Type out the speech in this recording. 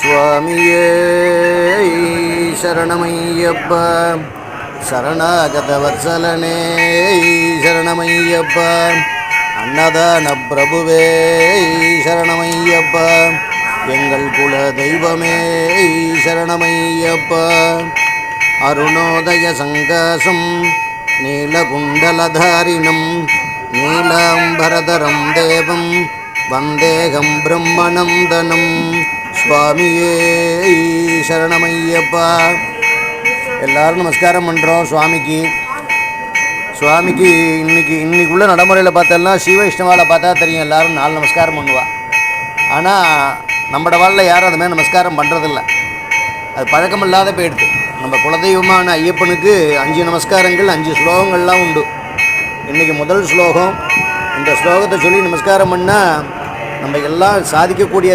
சுவாமியே சரணமையப்பா, சரணாகத வத்சலனே சரணமையப்பா, அன்னதான பிரபுவே சரணமையப்பா, எங்கள் குல தெய்வமே சரணமையப்பா. அருணோதய சங்காசம் நீலகுண்டலதாரிணம் நீலாம்பரதரம் தேவம் வந்தேகம் பிரம்மநந்தனம். சுவாமியே சரணமையப்பா. எல்லாரும் நமஸ்காரம் பண்ணுறோம் சுவாமிக்கு. சுவாமிக்கு இன்னைக்குள்ள நடைமுறையில் பார்த்தோம்னா ஸ்ரீ வைஷ்ணவாவில் பார்த்தா தெரியும், எல்லோரும் 4 நமஸ்காரம் பண்ணுவாள். ஆனால் நம்மளோட வாழ்வில் யாரும் அது மாதிரி நமஸ்காரம் பண்ணுறதில்ல. அது பழக்கமில்லாத போயிடுது. நம்ம குலதெய்வமான ஐயப்பனுக்கு 5 நமஸ்காரங்கள் 5 ஸ்லோகங்கள்லாம் உண்டு. இன்றைக்கி முதல் ஸ்லோகம். இந்த ஸ்லோகத்தை சொல்லி நமஸ்காரம் பண்ணால் நம்ம எல்லாம் சாதிக்கக்கூடிய